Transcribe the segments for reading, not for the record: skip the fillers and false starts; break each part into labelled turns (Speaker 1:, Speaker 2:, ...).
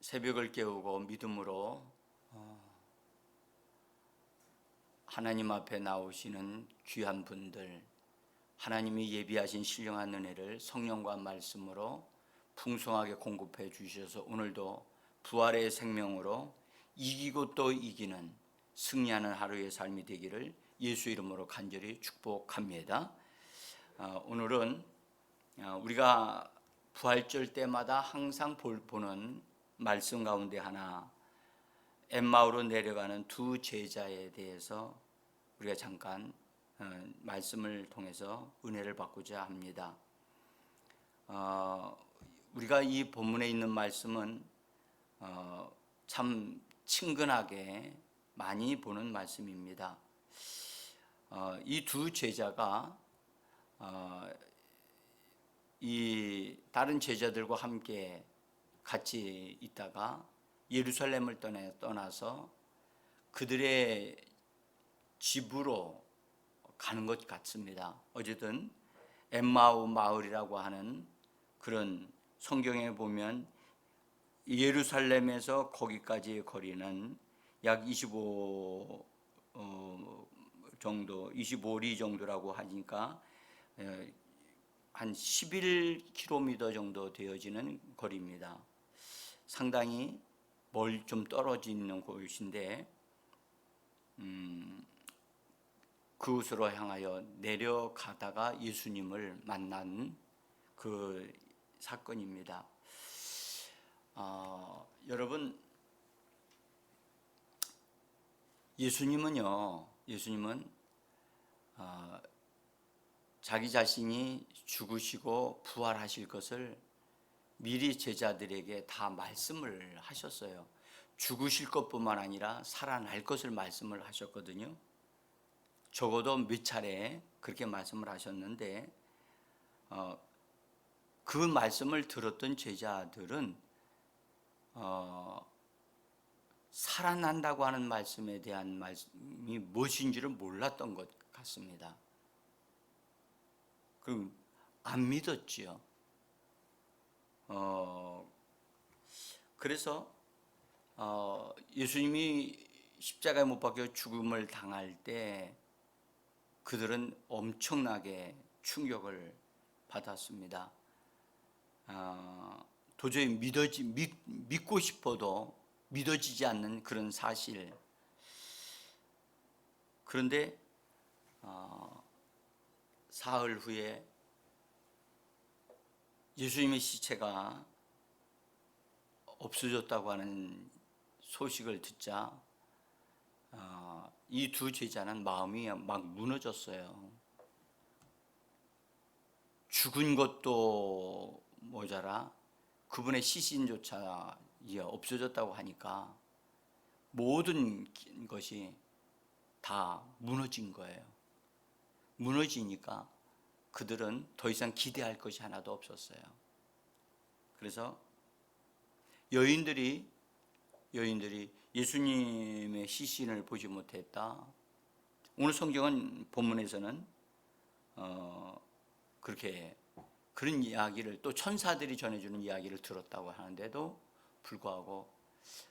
Speaker 1: 새벽을 깨우고 믿음으로 하나님 앞에 나오시는 귀한 분들, 하나님이 예비하신 신령한 은혜를 성령과 말씀으로 풍성하게 공급해 주셔서 오늘도 부활의 생명으로 이기고 또 이기는 승리하는 하루의 삶이 되기를 예수 이름으로 간절히 축복합니다. 오늘은 우리가 부활절 때마다 항상 보는 말씀 가운데 하나, 엠마오로 내려가는 두 제자에 대해서 우리가 잠깐 말씀을 통해서 은혜를 받고자 합니다. 우리가 이 본문에 있는 말씀은 참 친근하게 많이 보는 말씀입니다. 이 두 제자가 이 다른 제자들과 함께 같이 있다가 예루살렘을 떠나서 그들의 집으로 가는 것 같습니다. 어쨌든 엠마오 마을이라고 하는 그런, 성경에 보면 예루살렘에서 거기까지의 거리는 약 25리 정도라고 하니까 한 11km 정도 되어지는 거리입니다. 상당히 좀 떨어져 있는 곳인데 그곳으로 향하여 내려가다가 예수님을 만난 그 사건입니다. 여러분, 예수님은 자기 자신이 죽으시고 부활하실 것을 미리 제자들에게 다 말씀을 하셨어요. 죽으실 것뿐만 아니라 살아날 것을 말씀을 하셨거든요. 적어도 몇 차례 그렇게 말씀을 하셨는데 그 말씀을 들었던 제자들은 살아난다고 하는 말씀에 대한 말씀이 무엇인지를 몰랐던 것 같습니다. 그럼 안 믿었지요. 그래서 예수님이 십자가에 못 박혀 죽음을 당할 때 그들은 엄청나게 충격을 받았습니다. 도저히 믿고 싶어도 믿어지지 않는 그런 사실. 그런데 사흘 후에 예수님의 시체가 없어졌다고 하는 소식을 듣자 이 두 제자는 마음이 막 무너졌어요. 죽은 것도 모자라 그분의 시신조차 없어졌다고 하니까 모든 것이 다 무너진 거예요. 무너지니까 그들은 더 이상 기대할 것이 하나도 없었어요. 그래서 여인들이 예수님의 시신을 보지 못했다. 오늘 성경은 본문에서는 그런 이야기를, 또 천사들이 전해주는 이야기를 들었다고 하는데도 불구하고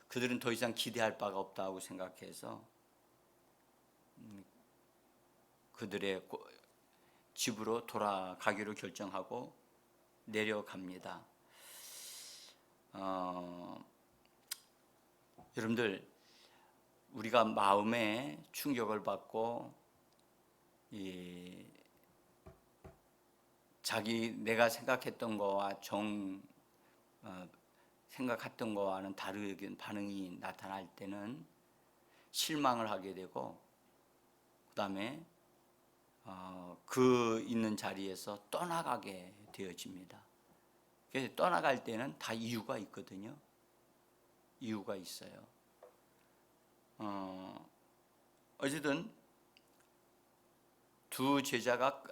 Speaker 1: 그들은 더 이상 기대할 바가 없다고 생각해서 그들의 집으로 돌아가기로 결정하고 내려갑니다. 여러분들, 우리가 마음에 충격을 받고 내가 생각했던 거와 생각했던 거와는 다르게 반응이 나타날 때는 실망을 하게 되고, 그 다음에 그 있는 자리에서 떠나가게 되어집니다. 그래서 떠나갈 때는 다 이유가 있거든요. 이유가 있어요. 어쨌든 두 제자가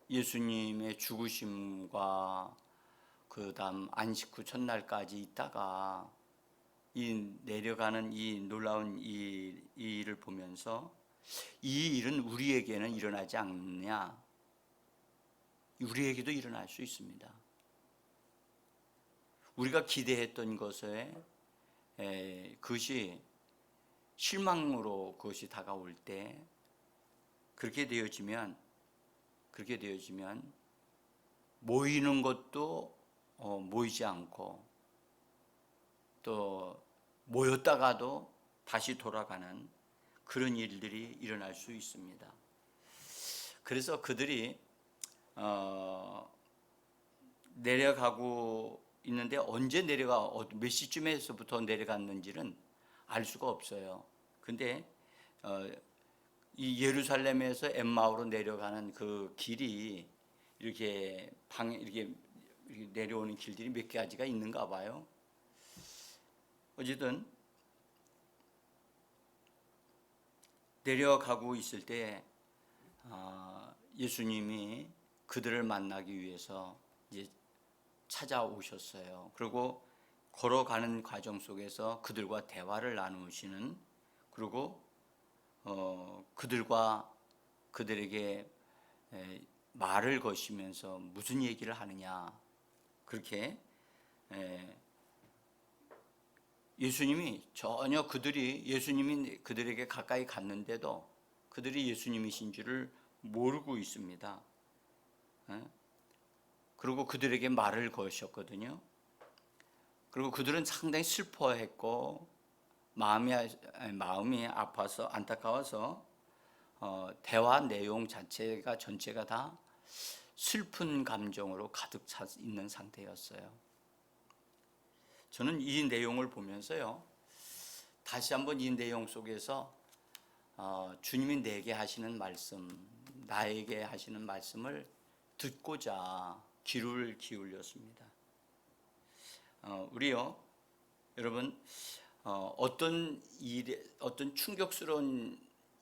Speaker 1: 예수님의 죽으심과 그 다음 안식 후 첫날까지 있다가 이 내려가는 이 놀라운 이 일을 보면서 이 일은 우리에게는 일어나지 않느냐? 우리에게도 일어날 수 있습니다. 우리가 기대했던 것에 그것이 실망으로 그것이 다가올 때 그렇게 되어지면 모이는 것도 모이지 않고 또 모였다가도 다시 돌아가는 그런 일들이 일어날 수 있습니다. 그래서 그들이 내려가고 있는데 언제 몇 시쯤에서부터 내려갔는지는 알 수가 없어요. 근데 이 예루살렘에서 엠마오로 내려가는 그 길이 이렇게 이렇게 내려오는 길들이 몇 가지가 있는가 봐요. 어쨌든 내려가고 있을 때 예수님이 그들을 만나기 위해서 이제 찾아오셨어요. 그리고 걸어가는 과정 속에서 그들과 대화를 나누시는, 그리고 그들에게 말을 거시면서 무슨 얘기를 하느냐, 그렇게 예수님이 전혀 예수님이 그들에게 가까이 갔는데도 그들이 예수님이신 줄을 모르고 있습니다. 그리고 그들에게 말을 거셨거든요. 그리고 그들은 상당히 슬퍼했고 마음이 아파서 안타까워서 대화 내용 전체가 다 슬픈 감정으로 가득 차 있는 상태였어요. 저는 이 내용을 보면서요, 다시 한번 이 내용 속에서 주님이 내게 하시는 말씀, 나에게 하시는 말씀을 듣고자 귀를 기울였습니다. 우리요, 여러분, 어떤 충격스러운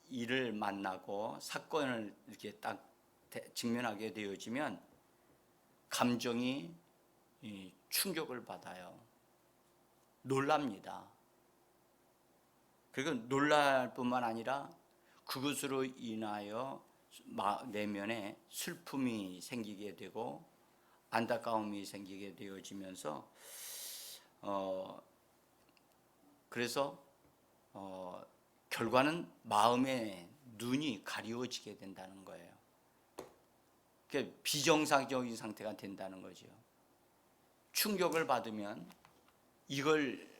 Speaker 1: 일을 만나고 사건을 이렇게 딱 직면하게 되어지면 감정이 충격을 받아요. 놀랍니다. 그리고 놀랄 뿐만 아니라 그것으로 인하여 내면에 슬픔이 생기게 되고 안타까움이 생기게 되어지면서 그래서 결과는 마음의 눈이 가리워지게 된다는 거예요. 그러니까 비정상적인 상태가 된다는 거죠. 충격을 받으면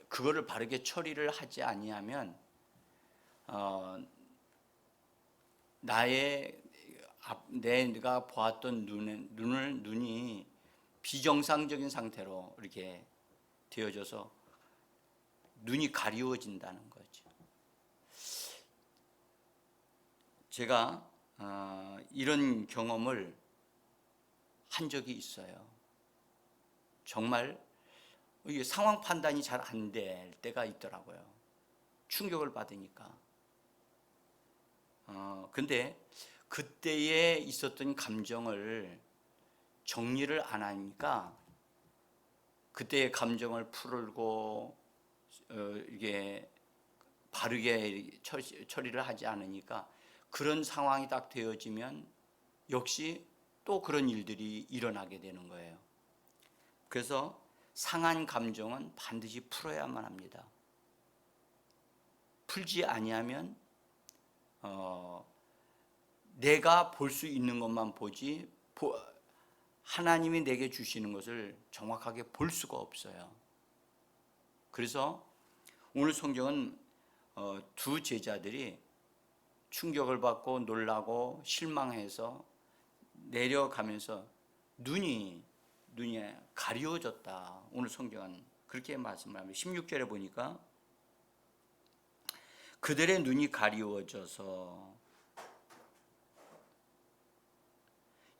Speaker 1: 그거를 바르게 처리를 하지 아니하면 내가 보았던 눈이 비정상적인 상태로 이렇게 되어져서 눈이 가리워진다는 거죠. 제가 이런 경험을 한 적이 있어요. 정말 이게 상황 판단이 잘 안 될 때가 있더라고요. 충격을 받으니까. 근데 그때에 있었던 감정을 정리를 안 하니까 그때의 감정을 풀고 이게 바르게 처리를 하지 않으니까 그런 상황이 딱 되어지면 역시 또 그런 일들이 일어나게 되는 거예요. 그래서 상한 감정은 반드시 풀어야만 합니다. 풀지 아니하면 내가 볼 수 있는 것만 보지 하나님이 내게 주시는 것을 정확하게 볼 수가 없어요. 그래서 오늘 성경은 두 제자들이 충격을 받고 놀라고 실망해서 내려가면서 눈이 가리워졌다. 오늘 성경은 그렇게 말씀을 합니다. 16절에 보니까 그들의 눈이 가리워져서,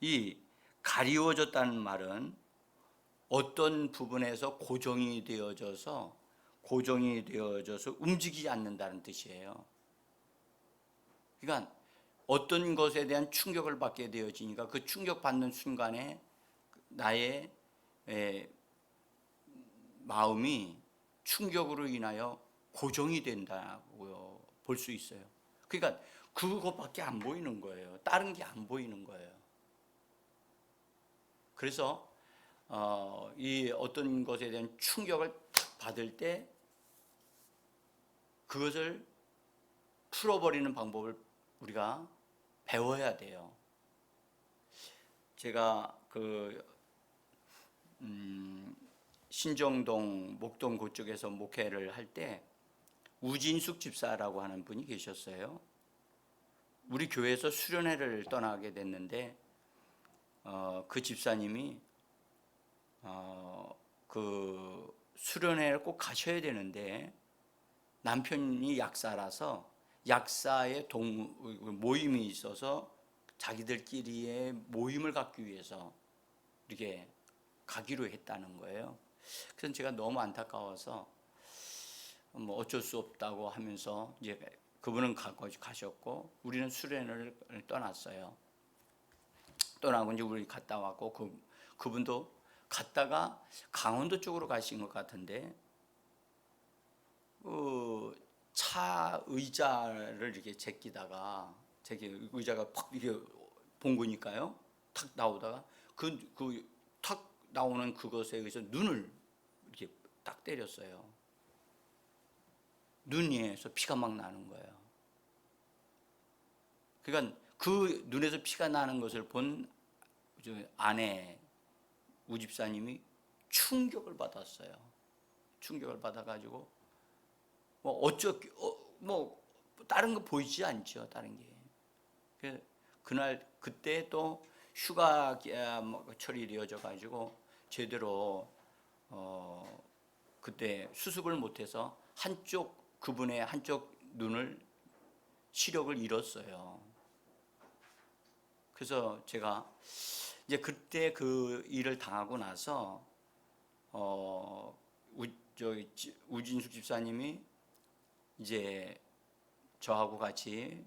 Speaker 1: 이 가리워졌다는 말은 어떤 부분에서 고정이 되어져서 움직이지 않는다는 뜻이에요. 그러니까 어떤 것에 대한 충격을 받게 되어지니까 그 충격받는 순간에 나의 마음이 충격으로 인하여 고정이 된다고 볼 수 있어요. 그러니까 그것밖에 안 보이는 거예요. 다른 게 안 보이는 거예요. 그래서 이 어떤 것에 대한 충격을 탁 받을 때 그것을 풀어버리는 방법을 우리가 배워야 돼요. 제가 신정동, 목동 그쪽에서 목회를 할 때 우진숙 집사라고 하는 분이 계셨어요. 우리 교회에서 수련회를 떠나게 됐는데 그 집사님이 그 수련회를 꼭 가셔야 되는데 남편이 약사라서 약사의 모임이 있어서 자기들끼리의 모임을 갖기 위해서 이렇게 가기로 했다는 거예요. 그래서 제가 너무 안타까워서 뭐 어쩔 수 없다고 하면서 이제 그분은 가셨고 우리는 수련회를 떠났어요. 떠나고 이제 우리 갔다 왔고 그분도 갔다가 강원도 쪽으로 가신 것 같은데 차 의자를 이렇게 제끼다가 의자가 팍 이렇게 봉구니까요. 탁 나오다가 탁 나오는 그것에 의해서 눈을 이렇게 딱 때렸어요. 눈에서 피가 막 나는 거예요. 그러니까 그 눈에서 피가 나는 것을 본 아내 우집사님이 충격을 받았어요. 충격을 받아가지고 뭐 다른 거 보이지 않죠. 다른 게. 그때 또 휴가철이 이어져 가지고 제대로 그때 수습을 못해서 그분의 한쪽 눈을 시력을 잃었어요. 그래서 제가 이제 그때 그 일을 당하고 나서 우진숙 집사님이 이제 저하고 같이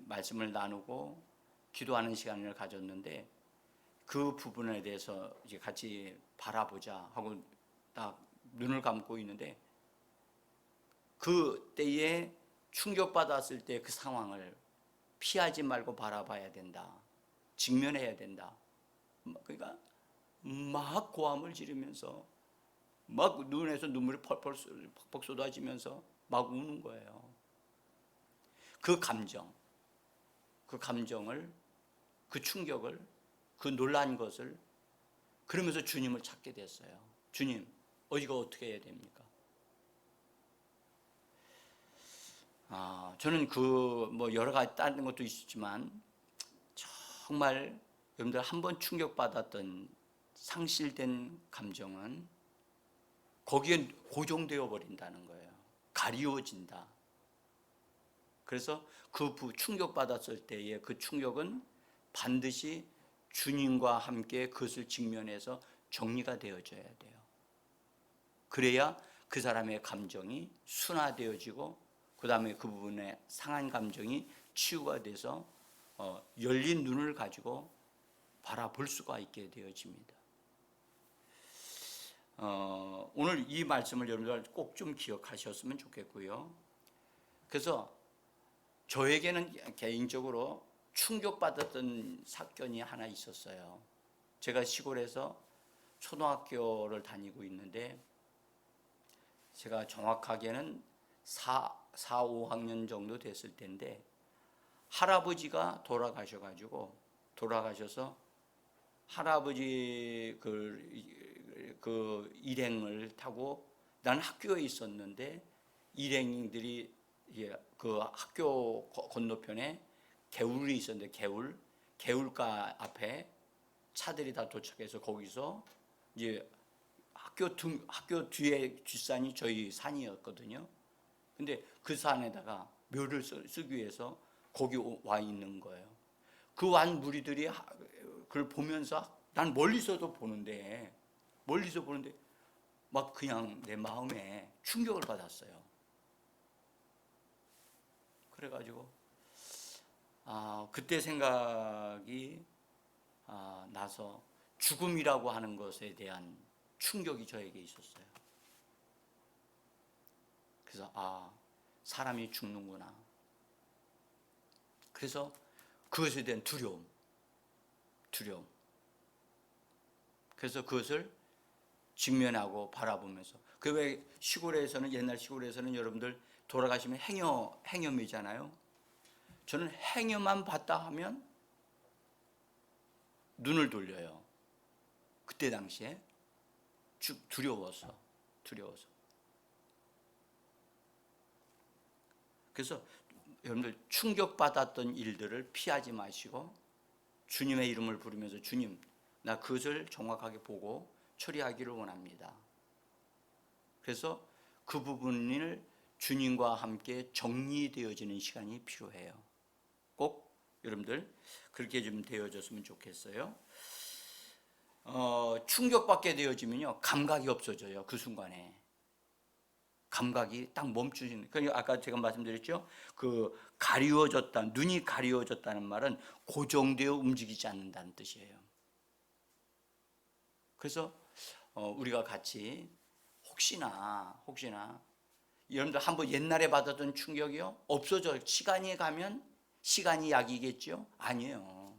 Speaker 1: 말씀을 나누고 기도하는 시간을 가졌는데 그 부분에 대해서 이제 같이 바라보자 하고 딱 눈을 감고 있는데 그 때에 충격받았을 때 그 상황을 피하지 말고 바라봐야 된다. 직면해야 된다. 그러니까 막 고함을 지르면서 막 눈에서 눈물이 펄펄 쏟아지면서 막 우는 거예요. 그 감정을, 그 충격을, 그 놀란 것을 그러면서 주님을 찾게 됐어요. 주님, 이거 어떻게 해야 됩니까? 저는 뭐 여러 가지 다른 것도 있었지만 정말 여러분들 한번 충격받았던 상실된 감정은 거기에 고정되어 버린다는 거예요. 가리워진다. 그래서 그 충격받았을 때의 그 충격은 반드시 주님과 함께 그것을 직면해서 정리가 되어져야 돼요. 그래야 그 사람의 감정이 순화되어지고 그 다음에 그 부분의 상한 감정이 치유가 돼서 열린 눈을 가지고 바라볼 수가 있게 되어집니다. 오늘 이 말씀을 여러분들 꼭 좀 기억하셨으면 좋겠고요. 그래서 저에게는 개인적으로 충격받았던 사건이 하나 있었어요. 제가 시골에서 초등학교를 다니고 있는데 제가 정확하게는 5학년 정도 됐을 때인데 할아버지가 돌아가셔서 할아버지 그 일행을 타고 난 학교에 있었는데 일행들이 그 학교 건너편에 개울이 있었는데 개울가 앞에 차들이 다 도착해서 거기서 이제 학교 뒤에 뒷산이 저희 산이었거든요. 근데 그 산에다가 묘를 쓰기 위해서 거기 와 있는 거예요. 그 완 무리들이 그걸 보면서 난 멀리서 보는데 막 그냥 내 마음에 충격을 받았어요. 그래가지고 그때 생각이 나서 죽음이라고 하는 것에 대한 충격이 저에게 있었어요. 그래서 사람이 죽는구나. 그래서 그것에 대한 두려움. 그래서 그것을 직면하고 바라보면서 그 왜 시골에서는 옛날 시골에서는 여러분들 돌아가시면 행여미잖아요. 저는 행여만 봤다 하면 눈을 돌려요. 그때 당시에 두려워서. 그래서 여러분들 충격받았던 일들을 피하지 마시고 주님의 이름을 부르면서 주님, 나 그것을 정확하게 보고 처리하기를 원합니다. 그래서 그 부분을 주님과 함께 정리되어지는 시간이 필요해요. 꼭 여러분들 그렇게 좀 되어졌으면 좋겠어요. 충격받게 되어지면요, 감각이 없어져요. 그 순간에 감각이 딱 멈추시는. 그러니까 아까 제가 말씀드렸죠. 그 가리워졌다, 눈이 가리워졌다는 말은 고정되어 움직이지 않는다는 뜻이에요. 그래서 우리가 같이 혹시나 여러분들 한번 옛날에 받았던 충격이요 없어져. 시간이 가면 시간이 약이겠죠? 아니에요.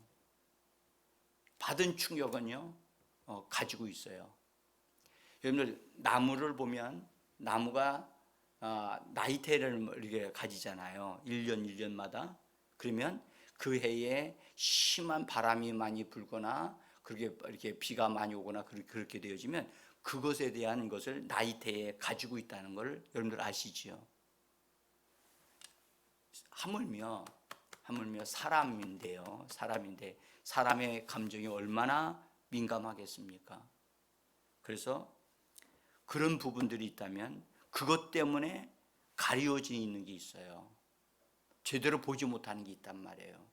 Speaker 1: 받은 충격은요 가지고 있어요. 여러분들 나무를 보면 나무가 나이테를 이렇게 가지잖아요. 1년마다. 그러면 그 해에 심한 바람이 많이 불거나 그렇게 이렇게 비가 많이 오거나 그렇게 되어지면 그것에 대한 것을 나이테에 가지고 있다는 걸 여러분들 아시지요? 하물며 사람인데요. 사람인데 사람의 감정이 얼마나 민감하겠습니까? 그래서 그런 부분들이 있다면 그것 때문에 가려져 있는 게 있어요. 제대로 보지 못하는 게 있단 말이에요.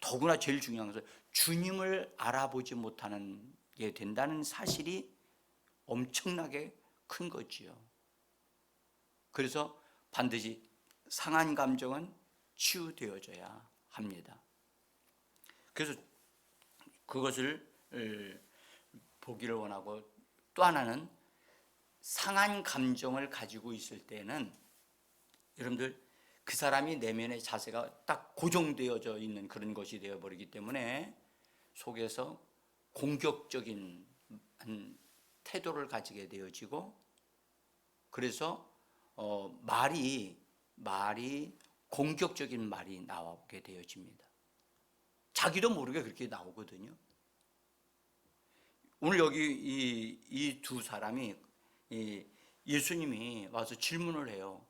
Speaker 1: 더구나 제일 중요한 것은 주님을 알아보지 못하는 게 된다는 사실이 엄청나게 큰 거지요. 그래서 반드시 상한 감정은 치유되어져야 합니다. 그래서 그것을 보기를 원하고, 또 하나는 상한 감정을 가지고 있을 때는 여러분들 그 사람이 내면의 자세가 딱 고정되어져 있는 그런 것이 되어버리기 때문에 속에서 공격적인 태도를 가지게 되어지고, 그래서 말이 공격적인 말이 나오게 되어집니다. 자기도 모르게 그렇게 나오거든요. 오늘 여기 이 두 사람이 예수님이 와서 질문을 해요.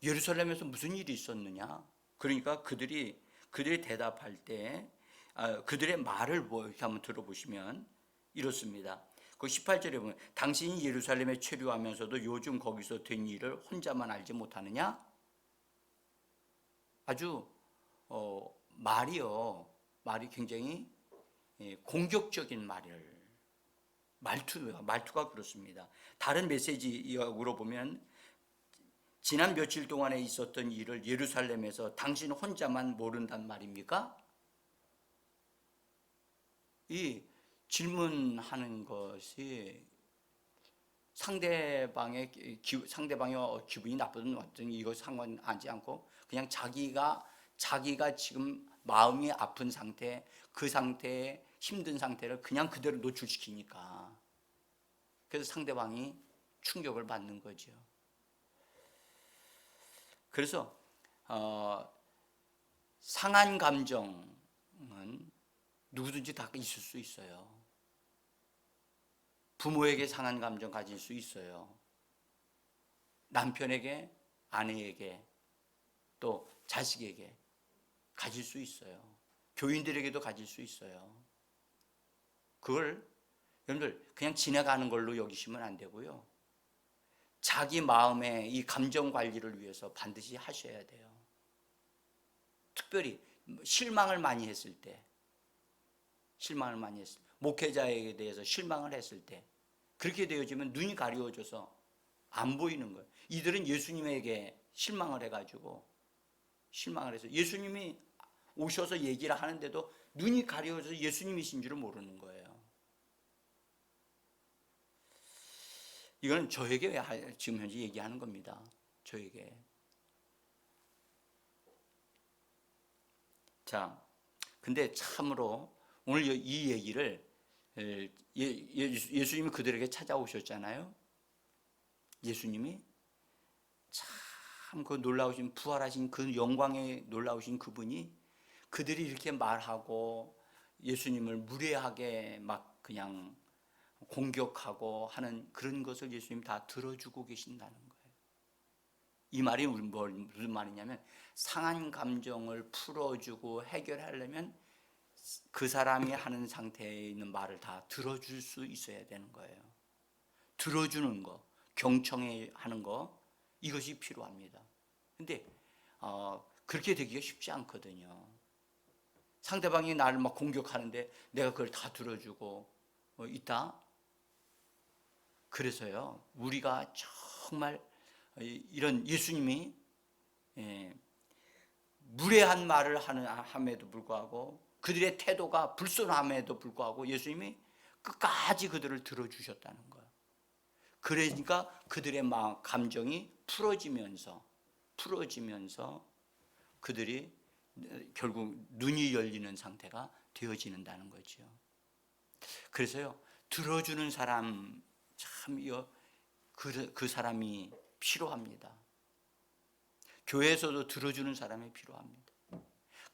Speaker 1: 예루살렘에서 무슨 일이 있었느냐? 그러니까 그들이 대답할 때 그들의 말을 이렇게 한번 들어보시면 이렇습니다. 그 18절에 보면 당신이 예루살렘에 체류하면서도 요즘 거기서 된 일을 혼자만 알지 못하느냐? 아주 말이 굉장히 공격적인 말투가 그렇습니다. 다른 메시지역으로 보면 지난 며칠 동안에 있었던 일을 예루살렘에서 당신 혼자만 모른단 말입니까? 이 질문하는 것이 상대방의 기분이 나쁘든 어떤 이거 상관하지 않고 그냥 자기가 지금 마음이 아픈 상태, 그 상태에 힘든 상태를 그냥 그대로 노출시키니까 그래서 상대방이 충격을 받는 거죠. 그래서 상한 감정은 누구든지 다 있을 수 있어요. 부모에게 상한 감정 가질 수 있어요. 남편에게, 아내에게, 또 자식에게 가질 수 있어요. 교인들에게도 가질 수 있어요. 그걸 여러분들 그냥 지나가는 걸로 여기시면 안 되고요. 자기 마음의 이 감정 관리를 위해서 반드시 하셔야 돼요. 특별히 실망을 많이 했을 때, 목회자에게 대해서 실망을 했을 때 그렇게 되어지면 눈이 가려워져서 안 보이는 거예요. 이들은 예수님에게 실망을 해서 예수님이 오셔서 얘기를 하는데도 눈이 가려워져서 예수님이신 줄을 모르는 거예요. 이건 저에게 지금 현재 얘기하는 겁니다. 저에게. 자, 근데 참으로 오늘 이 얘기를 예수님이 그들에게 찾아오셨잖아요. 예수님이 참 그 놀라우신 부활하신 그 영광에 놀라우신 그분이 그들이 이렇게 말하고 예수님을 무례하게 막 그냥 공격하고 하는 그런 것을 예수님 다 들어주고 계신다는 거예요. 이 말이 무슨 말이냐면 상한 감정을 풀어주고 해결하려면 그 사람이 하는 상태에 있는 말을 다 들어줄 수 있어야 되는 거예요. 들어주는 거, 경청해 하는 거, 이것이 필요합니다. 근데 그렇게 되기가 쉽지 않거든요. 상대방이 나를 막 공격하는데 내가 그걸 다 들어주고 있다. 그래서요, 우리가 정말 이런 예수님이 무례한 말을 함에도 불구하고 그들의 태도가 불순함에도 불구하고 예수님이 끝까지 그들을 들어주셨다는 거예요. 그러니까 그들의 마음, 감정이 풀어지면서 그들이 결국 눈이 열리는 상태가 되어지는다는 거죠. 그래서요, 들어주는 사람 참요, 그 사람이 필요합니다. 교회에서도 들어주는 사람이 필요합니다.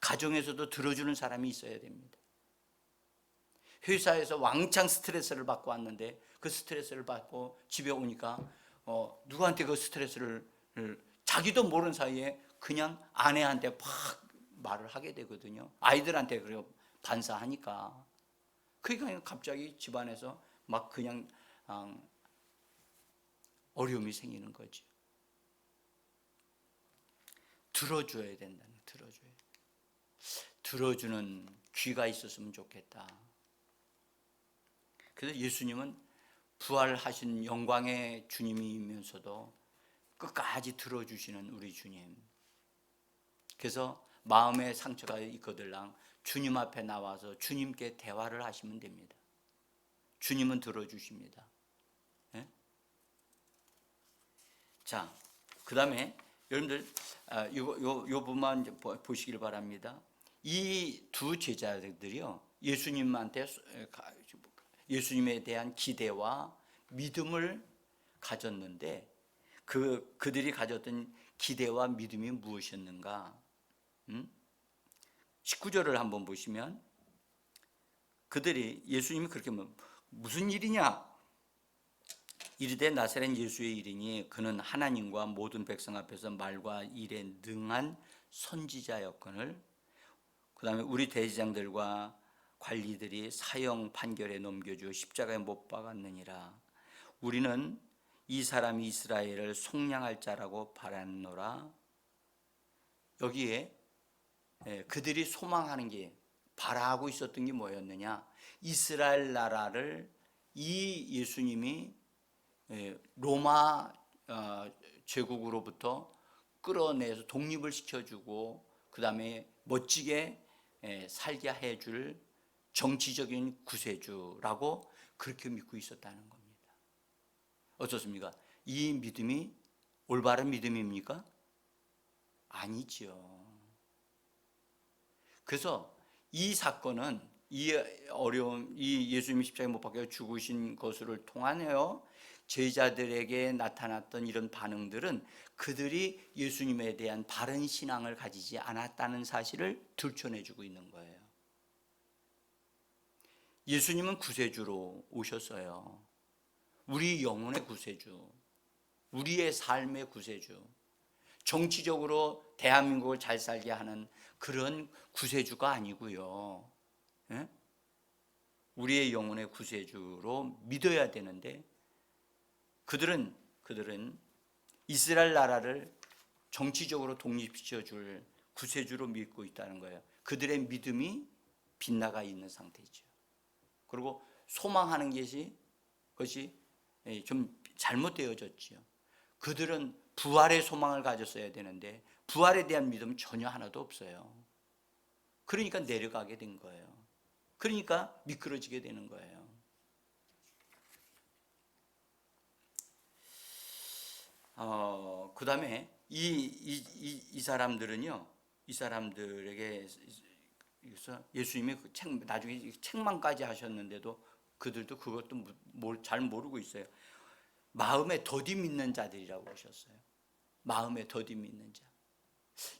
Speaker 1: 가정에서도 들어주는 사람이 있어야 됩니다. 회사에서 왕창 스트레스를 받고 왔는데 그 스트레스를 받고 집에 오니까 누구한테 그 스트레스를 자기도 모르는 사이에 그냥 아내한테 막 말을 하게 되거든요. 아이들한테 그래 반사하니까. 그러니까 갑자기 집안에서 막 그냥 어려움이 생기는 거죠. 들어줘야 된다는, 들어주는 귀가 있었으면 좋겠다. 그래서 예수님은 부활하신 영광의 주님이면서도 끝까지 들어주시는 우리 주님. 그래서 마음에 상처가 있거들랑 주님 앞에 나와서 주님께 대화를 하시면 됩니다. 주님은 들어주십니다. 네? 자, 그 다음에 여러분들 요 부분만 보시길 바랍니다. 이 두 제자들이요, 예수님에 대한 기대와 믿음을 가졌는데 그들이 가졌던 기대와 믿음이 무엇이었는가? 19절을 한번 보시면 그들이 예수님이 그렇게 무슨 일이냐? 이르되 나사렛 예수의 일이니 그는 하나님과 모든 백성 앞에서 말과 일에 능한 선지자였거늘 그 다음에 우리 대제장들과 관리들이 사형 판결에 넘겨주어 십자가에 못 박았느니라. 우리는 이 사람이 이스라엘을 속량할 자라고 바랐노라. 여기에 그들이 소망하는 게, 바라고 있었던 게 뭐였느냐? 이스라엘 나라를 이 예수님이 로마 제국으로부터 끌어내서 독립을 시켜주고 그 다음에 멋지게 살게 해줄 정치적인 구세주라고 그렇게 믿고 있었다는 겁니다. 어떻습니까? 이 믿음이 올바른 믿음입니까? 아니죠. 그래서 이 사건은 이 어려움, 이 예수님이 십자가에 못 박혀 죽으신 것을 통하여 제자들에게 나타났던 이런 반응들은 그들이 예수님에 대한 바른 신앙을 가지지 않았다는 사실을 들춰내주고 있는 거예요. 예수님은 구세주로 오셨어요. 우리 영혼의 구세주, 우리의 삶의 구세주, 정치적으로 대한민국을 잘 살게 하는 그런 구세주가 아니고요. 예? 우리의 영혼의 구세주로 믿어야 되는데 그들은 이스라엘 나라를 정치적으로 독립시켜줄 구세주로 믿고 있다는 거예요. 그들의 믿음이 빗나가 있는 상태죠. 그리고 소망하는 것이 좀 잘못되어졌죠. 그들은 부활의 소망을 가졌어야 되는데 부활에 대한 믿음은 전혀 하나도 없어요. 그러니까 내려가게 된 거예요. 그러니까 미끄러지게 되는 거예요. 그 다음에 이 사람들은요, 이 사람들에게 예수님이 나중에 책망까지 하셨는데도 그들도 그것도 잘 모르고 있어요. 마음에 더디 믿는 자들이라고 하셨어요. 마음에 더디 믿는 자.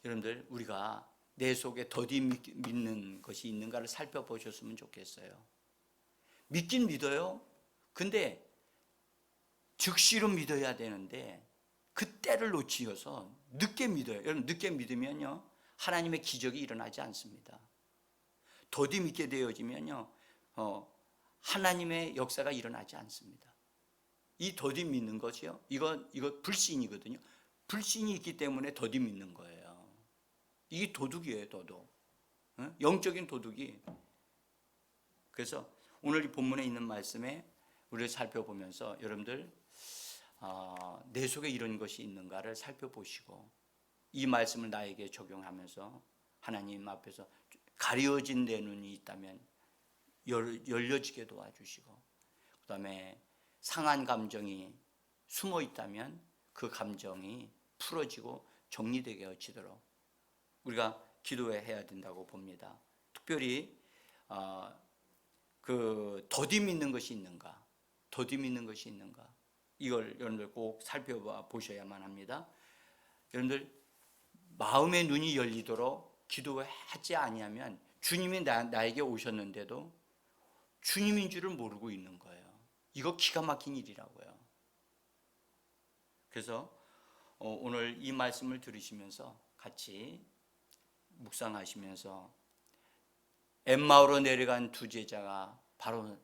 Speaker 1: 여러분들, 우리가 내 속에 더디 믿는 것이 있는가를 살펴보셨으면 좋겠어요. 믿긴 믿어요. 근데 즉시로 믿어야 되는데 그 때를 놓치어서 늦게 믿어요. 여러분, 늦게 믿으면요 하나님의 기적이 일어나지 않습니다. 더디 믿게 되어지면요 하나님의 역사가 일어나지 않습니다. 이 더디 믿는 것이요, 이거 불신이거든요. 불신이 있기 때문에 더디 믿는 거예요. 이게 도둑이에요, 도둑. 영적인 도둑이. 그래서 오늘 이 본문에 있는 말씀에 우리를 살펴보면서 여러분들 내 속에 이런 것이 있는가를 살펴보시고 이 말씀을 나에게 적용하면서 하나님 앞에서 가려진 내 눈이 있다면 열려지게 도와주시고, 그 다음에 상한 감정이 숨어 있다면 그 감정이 풀어지고 정리되게 하시도록 우리가 기도해야 된다고 봅니다. 특별히 그 더디 믿는 것이 있는가, 더디 믿는 것이 있는가, 이걸 여러분들 꼭 살펴보셔야만 합니다. 여러분들, 마음의 눈이 열리도록 기도하지 아니하면 주님이 나에게 오셨는데도 주님인 줄을 모르고 있는 거예요. 이거 기가 막힌 일이라고요. 그래서 오늘 이 말씀을 들으시면서 같이 묵상하시면서 엠마오로 내려간 두 제자가 바로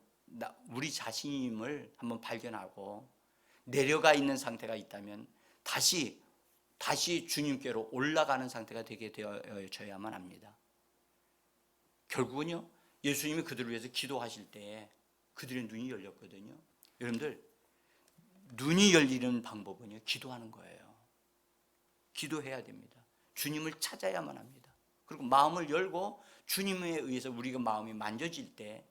Speaker 1: 우리 자신임을 한번 발견하고 내려가 있는 상태가 있다면 다시 주님께로 올라가는 상태가 되게 되어져야만 합니다. 결국은요, 예수님이 그들을 위해서 기도하실 때 그들의 눈이 열렸거든요. 여러분들, 눈이 열리는 방법은요, 기도하는 거예요. 기도해야 됩니다. 주님을 찾아야만 합니다. 그리고 마음을 열고 주님에 의해서 우리가 마음이 만져질 때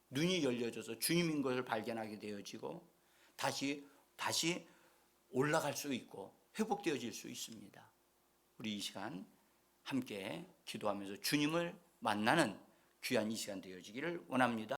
Speaker 1: 눈이 열려져서 주님인 것을 발견하게 되어지고 다시 올라갈 수 있고 회복되어질 수 있습니다. 우리 이 시간 함께 기도하면서 주님을 만나는 귀한 이 시간 되어지기를 원합니다.